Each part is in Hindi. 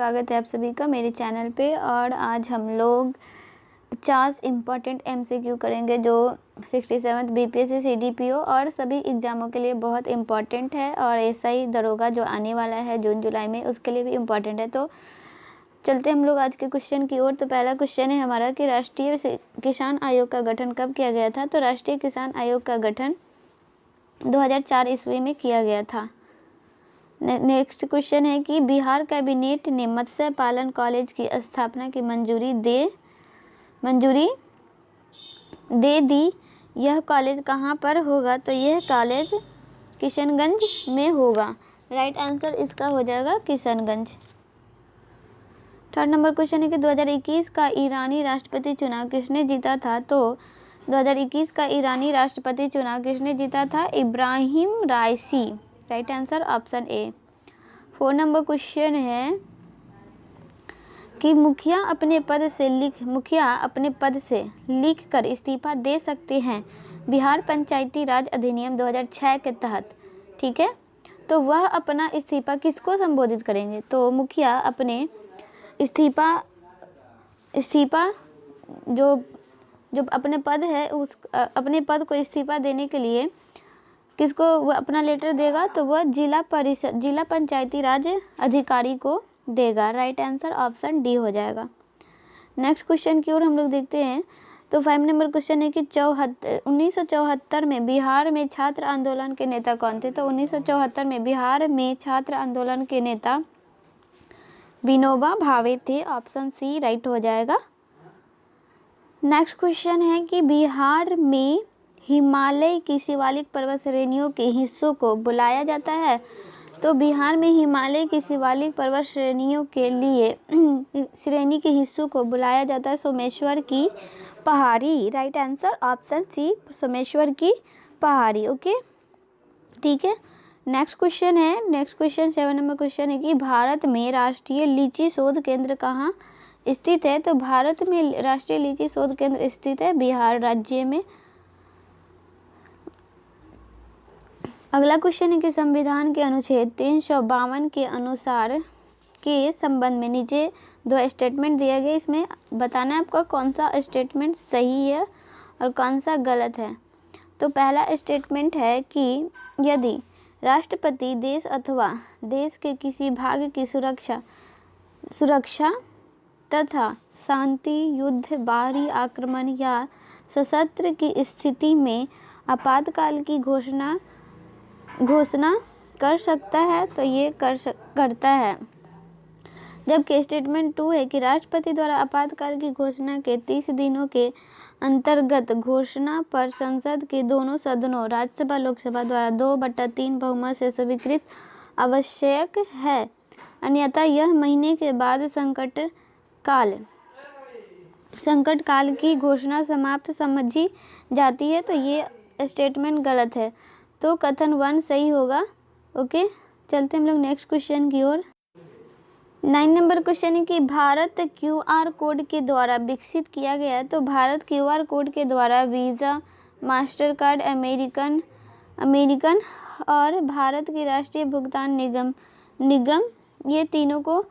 स्वागत है आप सभी का मेरे चैनल पे। और आज हम लोग 50 इम्पॉर्टेंट MCQ करेंगे जो 67th BPSC CDPO और सभी एग्ज़ामों के लिए बहुत इम्पॉर्टेंट है। और SI दरोगा जो आने वाला है जून जुलाई में, उसके लिए भी इम्पॉर्टेंट है। तो चलते हम लोग आज के क्वेश्चन की ओर। तो पहला क्वेश्चन है हमारा कि राष्ट्रीय किसान आयोग का गठन कब किया गया था। तो राष्ट्रीय किसान आयोग का गठन 2004 ईस्वी में किया गया था। नेक्स्ट क्वेश्चन है कि बिहार कैबिनेट ने मत्स्य पालन कॉलेज की स्थापना की मंजूरी दे दी। यह कॉलेज कहाँ पर होगा। तो यह कॉलेज किशनगंज में होगा। राइट आंसर इसका हो जाएगा किशनगंज। थर्ड नंबर क्वेश्चन है कि 2021 का ईरानी राष्ट्रपति चुनाव किसने जीता था। तो 2021 का ईरानी राष्ट्रपति चुनाव किसने जीता था। Ibrahim Raisi. Right answer option A. 4 number question है कि मुखिया अपने पद से लिख कर इस्तीफा दे सकते हैं बिहार पंचायती राज अधिनियम 2006 के तहत। ठीक है, तो वह अपना इस्तीफा किसको संबोधित करेंगे। तो मुखिया अपने इस्तीफा जो अपने पद है अपने पद को इस्तीफा देने के लिए किसको वह अपना लेटर देगा। तो वह जिला पंचायती राज अधिकारी को देगा। राइट आंसर ऑप्शन डी हो जाएगा। नेक्स्ट क्वेश्चन की ओर हम लोग देखते हैं। तो 5 नंबर क्वेश्चन है कि 1974 में बिहार में छात्र आंदोलन के नेता कौन थे। तो 1974 में बिहार में छात्र आंदोलन के नेता विनोबा भावे थे। ऑप्शन सी राइट हो जाएगा। नेक्स्ट क्वेश्चन है कि बिहार में हिमालय की शिवालिक पर्वत श्रेणियों के हिस्सों को बुलाया जाता है। तो बिहार में हिमालय की शिवालिक पर्वत श्रेणियों के लिए श्रेणी के हिस्सों को बुलाया जाता है सोमेश्वर की पहाड़ी। Right answer option C Someshwar की पहाड़ी। ओके, ठीक है। नेक्स्ट क्वेश्चन 7 नंबर क्वेश्चन है कि भारत में राष्ट्रीय लीची शोध केंद्र कहाँ स्थित है। तो भारत में राष्ट्रीय लीची शोध केंद्र स्थित है बिहार राज्य में। अगला क्वेश्चन है कि संविधान के अनुच्छेद 352 के अनुसार के संबंध में नीचे 2 स्टेटमेंट दिया गया। इसमें बताना है आपका कौन सा स्टेटमेंट सही है और कौन सा गलत है। तो पहला स्टेटमेंट है कि यदि राष्ट्रपति देश अथवा देश के किसी भाग की सुरक्षा तथा शांति, युद्ध, बाहरी आक्रमण या सशस्त्र की स्थिति में आपातकाल की घोषणा कर सकता है तो ये करता है। जबकि स्टेटमेंट 2 है कि राष्ट्रपति द्वारा आपातकाल की घोषणा के 30 दिनों के अंतर्गत घोषणा पर संसद के दोनों सदनों राज्यसभा लोकसभा द्वारा 2/3 बहुमत से स्वीकृत आवश्यक है, अन्यथा यह महीने के बाद संकट काल की घोषणा समाप्त समझी जाती है। तो ये स्टेटमेंट गलत है, तो कथन 1 सही होगा। ओके, चलते हम लोग नेक्स्ट क्वेश्चन की ओर। 9 नंबर क्वेश्चन है कि भारत QR कोड के द्वारा विकसित किया गया। तो भारत QR कोड के द्वारा वीज़ा, मास्टर कार्ड, अमेरिकन और भारत की राष्ट्रीय भुगतान निगम ये तीनों को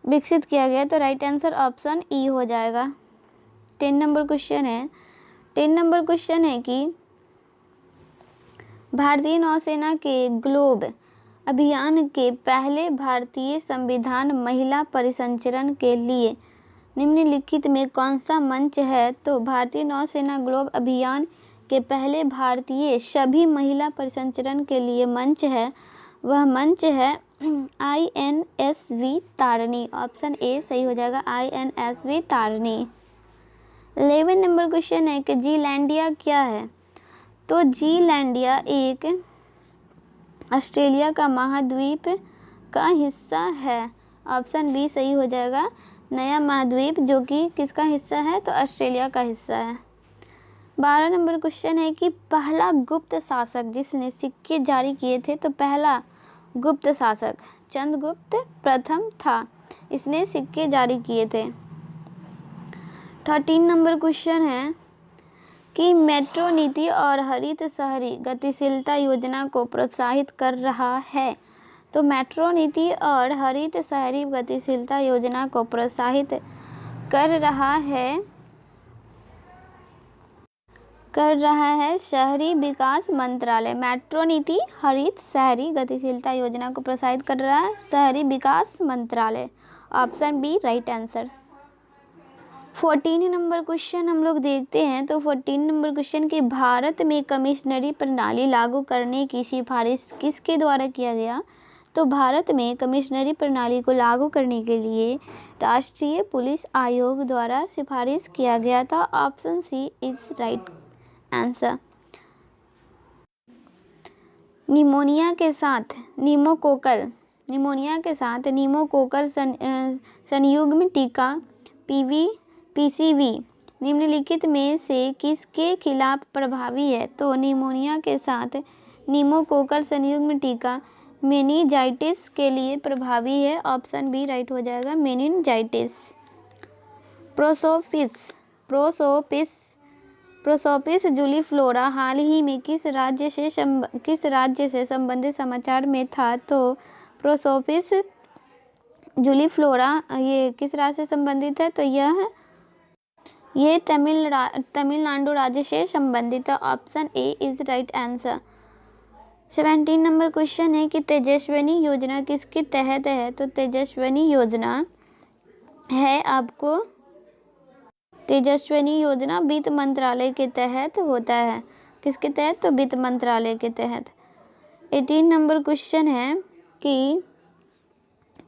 विकसित किया गया। तो राइट आंसर ऑप्शन ई हो जाएगा। 10 नंबर क्वेश्चन है कि भारतीय नौसेना के ग्लोब अभियान के पहले भारतीय संविधान महिला परिसंचरण के लिए निम्नलिखित में कौन सा मंच है। तो भारतीय नौसेना ग्लोब अभियान के पहले भारतीय सभी महिला परिसंचरण के लिए मंच है, वह मंच है INSV तारिणी। ऑप्शन ए सही हो जाएगा, INSV तारिणी। 11 नंबर क्वेश्चन है कि जीलैंडिया क्या है। तो जीलैंडिया एक ऑस्ट्रेलिया का महाद्वीप का हिस्सा है। ऑप्शन बी सही हो जाएगा, नया महाद्वीप जो कि किसका हिस्सा है। तो ऑस्ट्रेलिया का हिस्सा है। 12 नंबर क्वेश्चन है कि पहला गुप्त शासक जिसने सिक्के जारी किए थे। तो पहला गुप्त शासक चंद्रगुप्त प्रथम था, इसने सिक्के जारी किए थे। 13 नंबर क्वेश्चन है कि मेट्रो नीति और हरित शहरी गतिशीलता योजना को प्रोत्साहित कर रहा है। तो मेट्रो नीति और हरित शहरी गतिशीलता योजना को प्रोत्साहित कर रहा है शहरी विकास मंत्रालय। मेट्रो नीति हरित शहरी गतिशीलता योजना को प्रोत्साहित कर रहा है शहरी विकास मंत्रालय। Option B right answer. 14 नंबर क्वेश्चन हम लोग देखते हैं। तो 14 नंबर क्वेश्चन कि भारत में कमिश्नरी प्रणाली लागू करने की सिफारिश किसके द्वारा किया गया। तो भारत में कमिश्नरी प्रणाली को लागू करने के लिए राष्ट्रीय पुलिस आयोग द्वारा सिफारिश किया गया था। Option C is right answer. Pneumonia के साथ निमोकोकल संयुग्म टीका पीसीवी निम्नलिखित में से किसके खिलाफ प्रभावी है। तो निमोनिया के साथ निमोकोकल संयुग्म टीका मेनिंजाइटिस के लिए प्रभावी है। ऑप्शन बी राइट हो जाएगा मेनिंजाइटिस। प्रोसोपिस जूलीफ्लोरा हाल ही में किस राज्य से संबंधित समाचार में था। तो प्रोसोपिस जूलीफ्लोरा ये किस राज्य से संबंधित है। तो ये तमिलनाडु राज्य से संबंधित है। Option A is right answer. 17 number question है कि तेजस्विनी योजना किसके तहत है। तो तेजस्विनी योजना है आपको तेजस्विनी योजना वित्त मंत्रालय के तहत होता है। किसके तहत। तो वित्त मंत्रालय के तहत। 18 नंबर क्वेश्चन है कि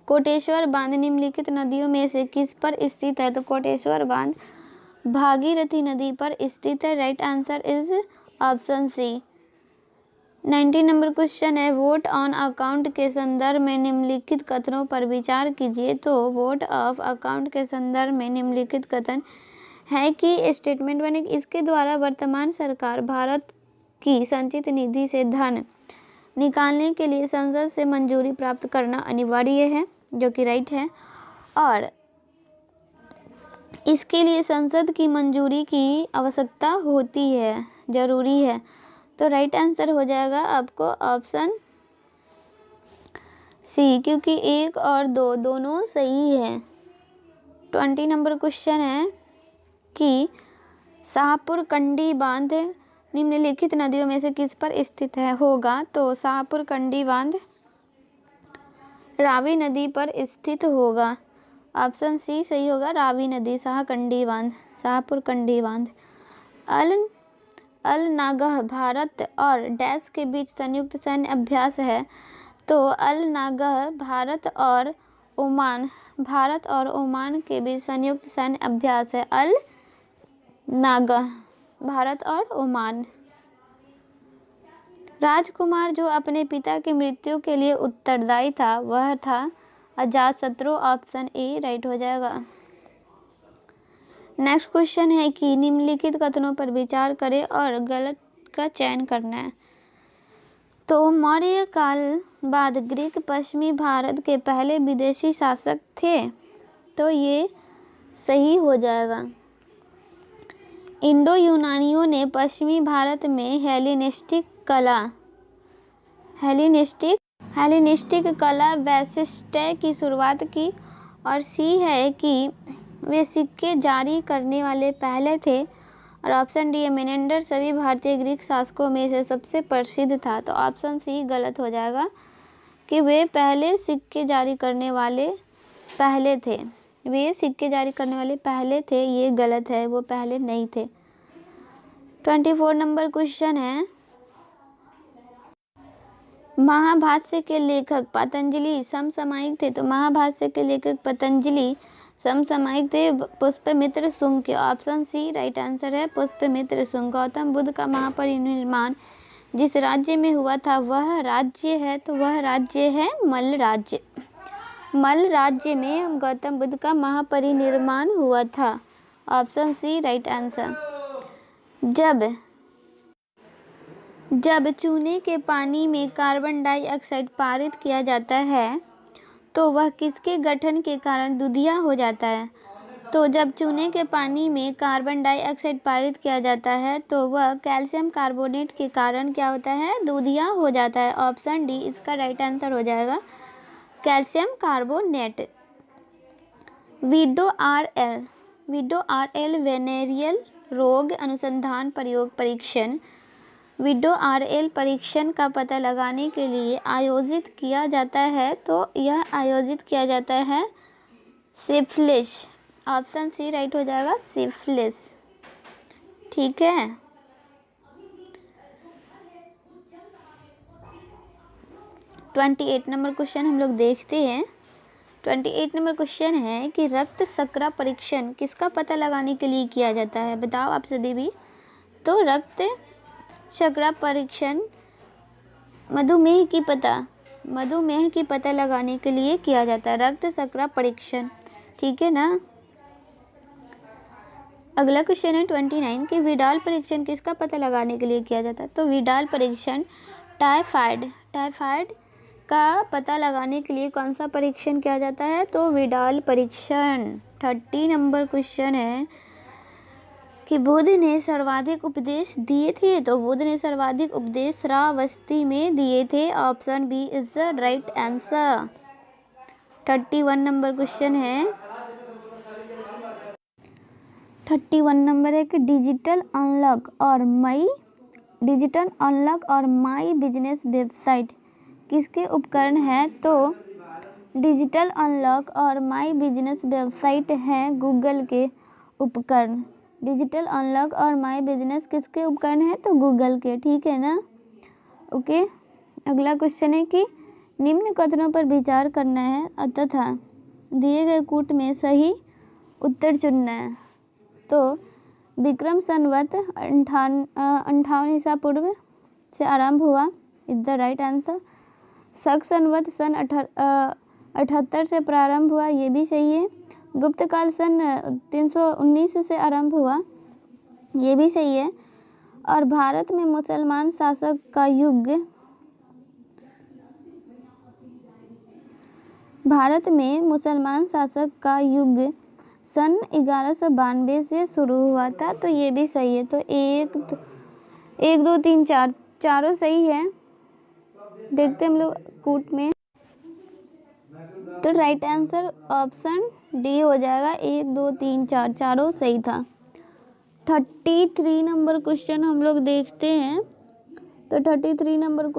कोटेश्वर बांध निम्नलिखित नदियों में से किस पर स्थित है। तो कोटेश्वर बांध भागीरथी नदी पर स्थित है। Right answer is option C. 19 नंबर क्वेश्चन है वोट ऑन अकाउंट के संदर्भ में निम्नलिखित कथनों पर विचार कीजिए। तो वोट ऑफ अकाउंट के संदर्भ में निम्नलिखित कथन है कि स्टेटमेंट बने इसके द्वारा वर्तमान सरकार भारत की संचित निधि से धन निकालने के लिए संसद से मंजूरी प्राप्त करना अनिवार्य है, जो कि राइट है, और इसके लिए संसद की मंजूरी की आवश्यकता होती है, जरूरी है। तो राइट आंसर हो जाएगा आपको ऑप्शन सी, क्योंकि 1 और 2 दोनों सही है। 20 नंबर क्वेश्चन है कि शाहपुर कंडी बांध निम्नलिखित नदियों में से किस पर स्थित होगा। तो शाहपुर कंडी बांध रावी नदी पर स्थित होगा। ऑप्शन सी सही होगा, रावी नदी शाहपुर कंडी बांध। अल नागह भारत और डैश के बीच संयुक्त सैन्य अभ्यास है। तो अल नागह भारत और ओमान के बीच संयुक्त सैन्य अभ्यास है। अल नागह भारत और ओमान। राजकुमार जो अपने पिता की मृत्यु के लिए उत्तरदायी था वह था अजातशत्रु। ऑप्शन ए राइट हो जाएगा। नेक्स्ट क्वेश्चन है कि निम्नलिखित कथनों पर विचार करें और गलत का चयन करना है। तो मौर्य काल बाद ग्रीक पश्चिमी भारत के पहले विदेशी शासक थे। तो ये सही हो जाएगा। इंडो यूनानियों ने पश्चिमी भारत में हेलेनिस्टिक कला वैशिष्ट्य की शुरुआत की। और सी है कि वे सिक्के जारी करने वाले पहले थे। और ऑप्शन डी मेनेंडर सभी भारतीय ग्रीक शासकों में से सबसे प्रसिद्ध था। तो ऑप्शन सी गलत हो जाएगा कि वे पहले सिक्के जारी करने वाले पहले थे। ये गलत है, वो पहले नहीं थे। 24 नंबर क्वेश्चन है महाभाष्य के लेखक पतंजलि समसामयिक थे। तो महाभाष्य के लेखक पतंजलि समसामयिक थे पुष्यमित्र शुंग के। ऑप्शन सी राइट आंसर है, पुष्यमित्र शुंग। गौतम बुद्ध का महापरिनिर्वाण जिस राज्य में हुआ था वह राज्य है। तो वह राज्य है मल्ल राज्य। मल्ल राज्य में गौतम बुद्ध का महापरिनिर्वाण हुआ था। Option C right answer. जब चूने के पानी में कार्बन डाइऑक्साइड पारित किया जाता है तो वह किसके गठन के कारण दूधिया हो जाता है। तो जब चूने के पानी में कार्बन डाइऑक्साइड पारित किया जाता है तो वह कैल्शियम कार्बोनेट के कारण क्या होता है, दूधिया हो जाता है। ऑप्शन डी इसका राइट आंसर हो जाएगा। Calcium carbonate. विडो-आर-एल वेनेरियल रोग अनुसंधान प्रयोग परीक्षण। विडो-आर-एल परीक्षण का पता लगाने के लिए आयोजित किया जाता है, तो यह आयोजित किया जाता है सिफिलिस। ऑप्शन सी राइट हो जाएगा, सिफिलिस। ठीक है। ट्वेंटी 28 नंबर क्वेश्चन हम लोग देखते हैं। 28 नंबर क्वेश्चन है कि रक्त शर्करा परीक्षण किसका पता लगाने के लिए किया जाता है? बताओ आप सभी भी। तो रक्त शर्करा परीक्षण मधुमेह की पता लगाने के लिए किया जाता है, रक्त शर्करा परीक्षण। ठीक है ना। अगला क्वेश्चन है 29 कि विडाल परीक्षण किसका पता लगाने के लिए किया जाता है? तो विडाल परीक्षण टाइफाइड का पता लगाने के लिए कौन सा परीक्षण किया जाता है? तो विडाल परीक्षण। 30 नंबर क्वेश्चन है कि बुद्ध ने सर्वाधिक उपदेश दिए थे? तो बुद्ध ने सर्वाधिक उपदेश श्रावस्ती में दिए थे। Option B is the right answer. 31 नंबर क्वेश्चन है। 31 नंबर है कि डिजिटल अनलॉक और माई बिजनेस वेबसाइट किसके उपकरण है? तो डिजिटल अनलॉक और माई बिजनेस वेबसाइट है गूगल के उपकरण। डिजिटल अनलॉक और माई बिजनेस किसके उपकरण है? तो गूगल के। ठीक है ना। ओके। अगला क्वेश्चन है कि निम्न कथनों पर विचार करना है तथा दिए गए कूट में सही उत्तर चुनना है। तो विक्रम संवत 58 ईसा पूर्व से आरंभ हुआ, इज द राइट आंसर। शक संवत सन 78 से प्रारंभ हुआ, ये भी सही है। गुप्त काल सन 319 से आरंभ हुआ, ये भी सही है। और भारत में मुसलमान शासक का युग सन 1192 से शुरू हुआ था, तो ये भी सही है। तो 1 2 3 4 चारों सही है। देखते हम लोग कूट में। तो राइट आंसर ऑप्शन डी हो जाएगा। 1 2 3 4 चारों सही था। 33 नंबर क्वेश्चन हम लोग देखते हैं। तो 33 नंबर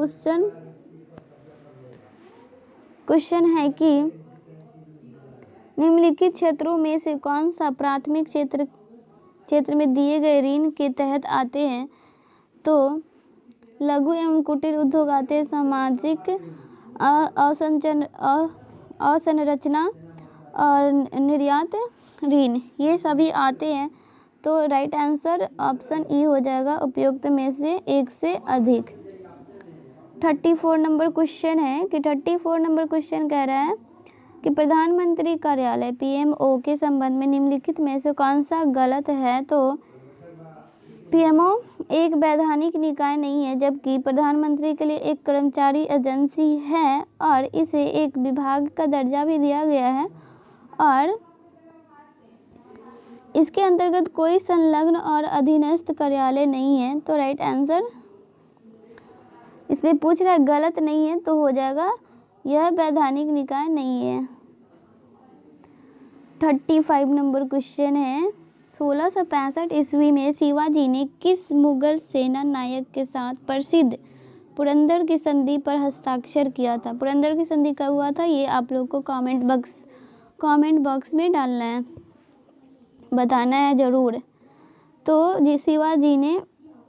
क्वेश्चन है कि निम्नलिखित क्षेत्रों में से कौन सा प्राथमिक क्षेत्र में दिए गए ऋण के तहत आते हैं? तो लघु एवं कुटीर उद्योग आते हैं, सामाजिक अवसंरचना और निर्यात ऋण, ये सभी आते हैं। तो राइट आंसर ऑप्शन ई हो जाएगा, उपयुक्त में से एक से अधिक। 34 नंबर क्वेश्चन है कि 34 नंबर क्वेश्चन कह रहा है कि प्रधानमंत्री कार्यालय पीएमओ के संबंध में निम्नलिखित में से कौन सा गलत है? तो पीएमओ एक वैधानिक निकाय नहीं है, जबकि प्रधानमंत्री के लिए एक कर्मचारी एजेंसी है और इसे एक विभाग का दर्जा भी दिया गया है और इसके अंतर्गत कोई संलग्न और अधीनस्थ कार्यालय नहीं है। तो राइट आंसर इसमें पूछ रहा है, गलत नहीं है, तो हो जाएगा यह वैधानिक निकाय नहीं है। 35 नंबर क्वेश्चन है। 1665 ईस्वी में शिवाजी ने किस मुगल सेना नायक के साथ प्रसिद्ध पुरंदर की संधि पर हस्ताक्षर किया था? पुरंदर की संधि कब हुआ था, ये आप लोग को कमेंट बॉक्स में डालना है, बताना है ज़रूर। तो शिवाजी ने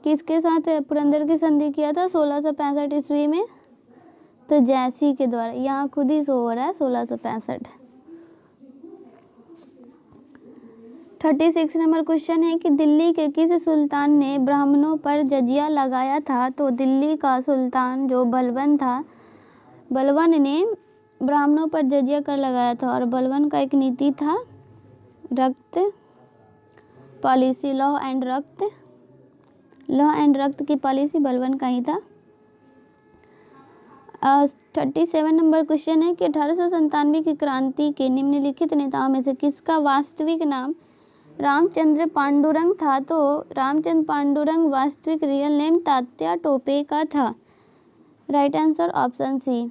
किसके साथ पुरंदर की संधि किया था 1665 ईस्वी में? तो जैसी के द्वारा। यहाँ खुद ही शो हो रहा है 1665। 36 नंबर क्वेश्चन है कि दिल्ली के किस सुल्तान ने ब्राह्मणों पर जजिया लगाया था? तो दिल्ली का सुल्तान जो बलबन था, बलबन ने ब्राह्मणों पर जजिया कर लगाया था और बलबन का एक नीति था रक्त पॉलिसी, लॉ एंड रक्त की पॉलिसी बलबन का ही था। 37 नंबर क्वेश्चन है कि 1897 की क्रांति के निम्नलिखित नेताओं में से किसका वास्तविक नाम रामचंद्र पांडुरंग था? तो रामचंद्र पांडुरंग वास्तविक रियल नेम तात्या टोपे का था। Right answer option C.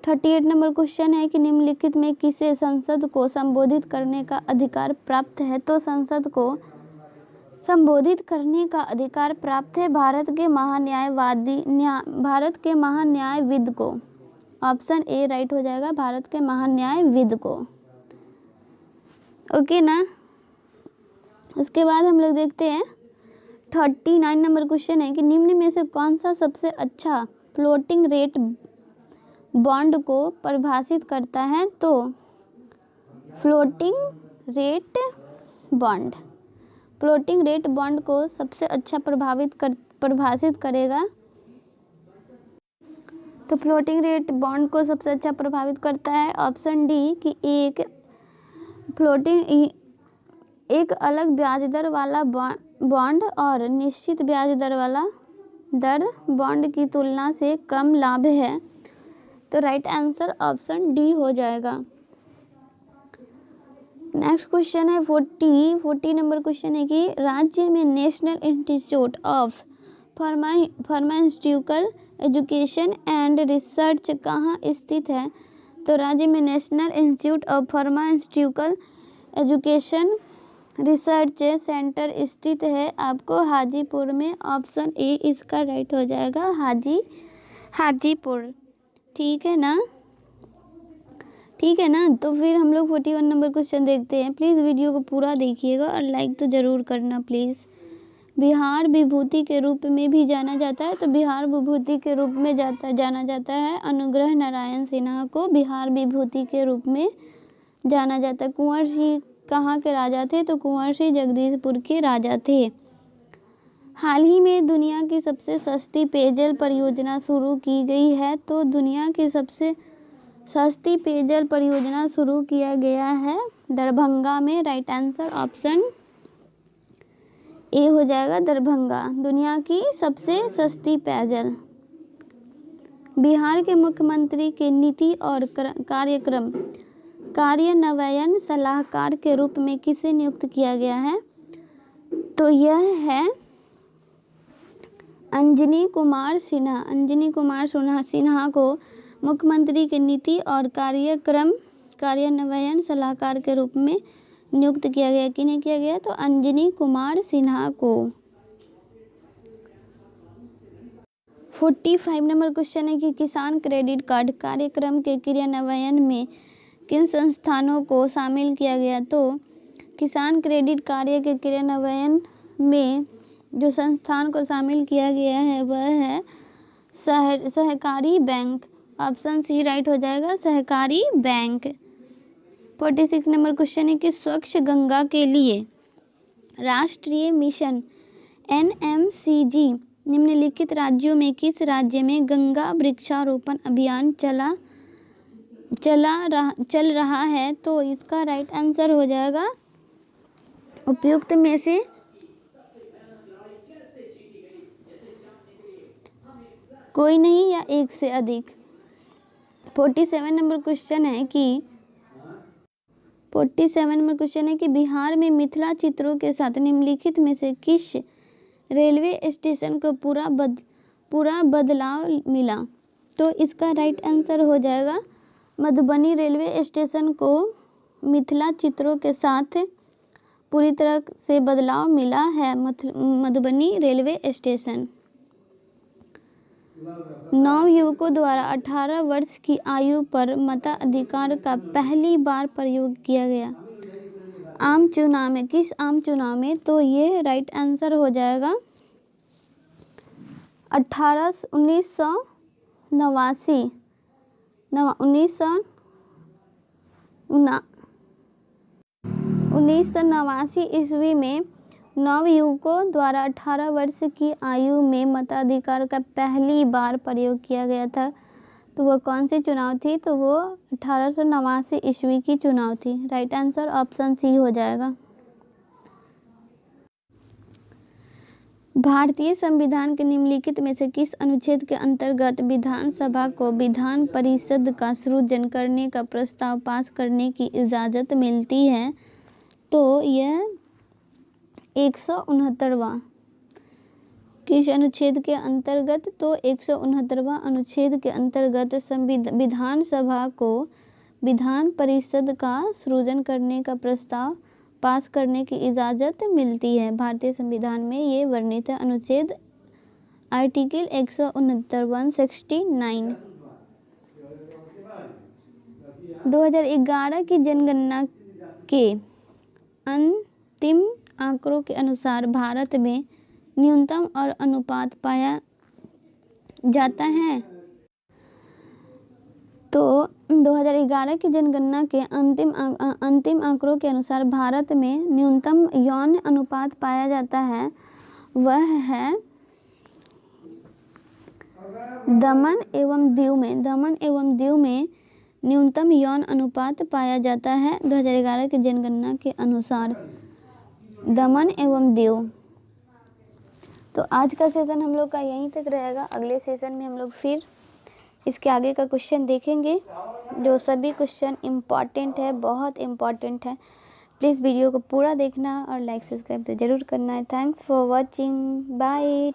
38 नंबर क्वेश्चन है कि निम्नलिखित में किसे संसद को संबोधित करने का अधिकार प्राप्त है? तो संसद को संबोधित करने का अधिकार प्राप्त है भारत के महान्यायविद को। ऑप्शन ए राइट हो जाएगा, भारत के महान्यायविद को। ओके ना। उसके बाद हम लोग देखते हैं 39 नंबर क्वेश्चन है कि निम्न में से कौन सा सबसे अच्छा फ्लोटिंग रेट बॉन्ड को परिभाषित करता है? तो फ्लोटिंग रेट बॉन्ड को सबसे अच्छा परिभाषित करेगा। तो फ्लोटिंग रेट बॉन्ड को सबसे अच्छा प्रभावित करता है ऑप्शन डी कि एक अलग ब्याज दर वाला बॉन्ड और निश्चित ब्याज दर वाला बॉन्ड की तुलना से कम लाभ है। तो राइट आंसर ऑप्शन डी हो जाएगा। नेक्स्ट क्वेश्चन है 40 नंबर क्वेश्चन है कि राज्य में national institute of pharmaceutical education and research कहाँ स्थित है? तो राज्य में national institute of pharmaceutical education research centre स्थित है आपको हाजीपुर में। ऑप्शन ए इसका राइट हो जाएगा, हाजीपुर। ठीक है ना। तो फिर हम लोग 41 नंबर क्वेश्चन देखते हैं। प्लीज़ वीडियो को पूरा देखिएगा और लाइक तो ज़रूर करना प्लीज़। बिहार विभूति के रूप में भी जाना जाता है। तो बिहार विभूति के रूप में जाना जाता है अनुग्रह नारायण सिन्हा को बिहार विभूति के रूप में जाना जाता है। कुंवर सिंह कहाँ के राजा थे? तो कुंवर सिंह जगदीशपुर के राजा थे। हाल ही में दुनिया की सबसे सस्ती पेयजल परियोजना शुरू की गई है। तो दुनिया की सबसे सस्ती पेयजल परियोजना शुरू किया गया है दरभंगा में। राइट आंसर ऑप्शन ए हो जाएगा, दरभंगा। दुनिया की सबसे सस्ती पेयजल। बिहार के मुख्यमंत्री के नीति और कार्यान्वयन सलाहकार के रूप में किसे नियुक्त किया गया है? तो यह है अंजनी कुमार सिन्हा को मुख्यमंत्री के नीति और कार्यान्वयन सलाहकार के रूप में नियुक्त किया गया। किन्हें किया गया? तो अंजनी कुमार सिन्हा को। 45 नंबर क्वेश्चन है कि किसान क्रेडिट कार्ड कार्यक्रम के क्रियान्वयन में किन संस्थानों को शामिल किया गया? तो किसान क्रेडिट कार्य के क्रियान्वयन में जो संस्थान को शामिल किया गया है वह है सहकारी बैंक। ऑप्शन सी राइट हो जाएगा, सहकारी बैंक। 46 नंबर क्वेश्चन है कि स्वच्छ गंगा के लिए राष्ट्रीय मिशन NMCG निम्नलिखित राज्यों में किस राज्य में गंगा वृक्षारोपण अभियान चल रहा है? तो इसका राइट आंसर हो जाएगा उपयुक्त में से कोई नहीं या एक से अधिक। 47 नंबर क्वेश्चन है कि बिहार में मिथिला चित्रों के साथ निम्नलिखित में से किस रेलवे स्टेशन को पूरा बदलाव मिला? तो इसका राइट आंसर हो जाएगा मधुबनी रेलवे स्टेशन को मिथिला चित्रों के साथ पूरी तरह से बदलाव मिला है मधुबनी रेलवे स्टेशन। नवयुवकों द्वारा 18 वर्ष की आयु पर मताधिकार का पहली बार प्रयोग किया गया आम चुनाव में। किस आम चुनाव में? तो ये राइट आंसर हो जाएगा 1989 ईस्वी में नवयुवकों द्वारा 18 वर्ष की आयु में मताधिकार का पहली बार प्रयोग किया गया था। तो वो कौन सी चुनाव थी? तो वो 1889 ईस्वी की चुनाव थी। राइट आंसर ऑप्शन सी हो जाएगा। भारतीय संविधान के निम्नलिखित में से किस अनुच्छेद के अंतर्गत विधानसभा को विधान परिषद का सृजन करने का प्रस्ताव पास करने की इजाज़त मिलती है? तो यह 169वां। किस अनुच्छेद के अंतर्गत? तो 169वां अनुच्छेद के अंतर्गत विधानसभा को विधान परिषद का सृजन करने का प्रस्ताव पास करने की इजाज़त मिलती है। भारतीय संविधान में ये वर्णित है। अनुच्छेद आर्टिकल 169 169। 2011 की जनगणना के अंतिम आंकड़ों के अनुसार भारत में न्यूनतम और अनुपात पाया जाता है। तो 2011 की जनगणना के अंतिम आंकड़ों के अनुसार भारत में न्यूनतम यौन अनुपात पाया जाता है, वह है दमन एवं दीव में न्यूनतम यौन अनुपात पाया जाता है 2011 की जनगणना के अनुसार, दमन एवं दीव। तो आज का सेशन हम लोग का यहीं तक रहेगा। अगले सेशन में हम लोग फिर इसके आगे का क्वेश्चन देखेंगे, जो सभी क्वेश्चन इम्पॉर्टेंट है, बहुत इम्पॉर्टेंट है। प्लीज़ वीडियो को पूरा देखना और लाइक सब्सक्राइब तो ज़रूर करना है। Thanks for watching, bye.